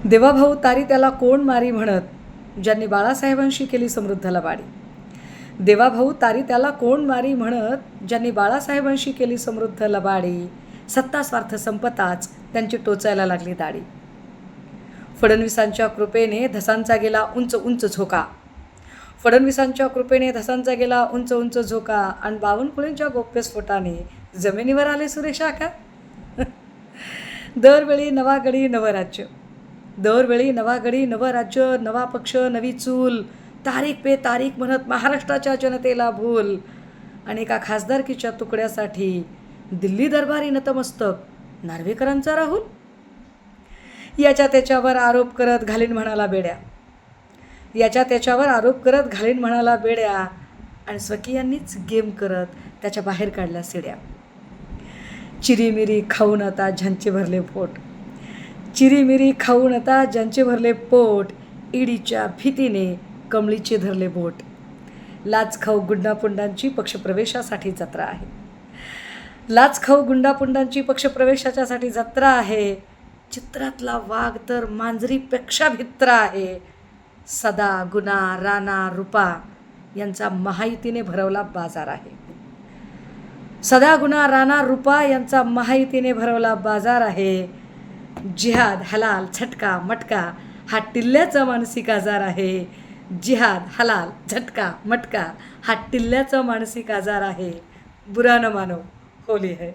देवाभाऊ तारी त्याला कोण मारी म्हणत, ज्यांनी बाळासाहेबांशी केली समृद्ध लबाडी. देवाभाऊ तारी त्याला कोण मारी म्हणत, ज्यांनी बाळासाहेबांशी केली समृद्ध लबाडी. सत्ता स्वार्थ संपताच त्यांची टोचायला लागली दाढी. फडणवीसांच्या कृपेने धसांचा गेला उंच उंच झोका. फडणवीसांच्या कृपेने धसांचा गेला उंच उंच झोका. आणि बावनकुळेंच्या गोप्यस्फोटाने जमिनीवर आले सुरेश आका. दरवेळी नवा गडी नवं राज्य, दरवेळी नवा गडी नवं राज्य, नवा पक्ष नवी चूल, तारीख पे तारीख म्हणत महाराष्ट्राच्या जनतेला भूल. आणि एका खासदारकीच्या तुकड्यासाठी दिल्ली दरबारी नतमस्तक नार्वेकरांचा राहुल. याच्या त्याच्यावर आरोप करत घालीन म्हणाला बेड्या, याच्या त्याच्यावर आरोप करत घालीन म्हणाला बेड्या. आणि स्वकीयांनीच गेम करत त्याच्या बाहेर काढल्या सिड्या. चिरीमिरी खाऊन आता ज्यांचे भरले पोट, चिरीमिरी खाऊन आता ज्यांचे भरले पोट. ईडीच्या भीतीने कमळीचे धरले बोट. लाच खाऊ गुंडापुंडांची पक्षप्रवेशासाठी जत्रा आहे, लाच खाऊ गुंडापुंडांची पक्षप्रवेशाच्यासाठी जत्रा आहे. चित्रातला वाघ तर मांजरीपेक्षा भित्रा आहे. सदा गुना राणा रुपा यांचा महायुतीने भरवला बाजार आहे. सदा गुना राणा रुपा यांचा महायुतीने भरवला बाजार आहे. जिहाद हलाल झटका मटका हा टिल्ल्याचा मानसिक आजार आहे. जिहाद हलाल झटका मटका हा टिल्ल्याचा मानसिक आजार आहे. बुरा न मानो होली है.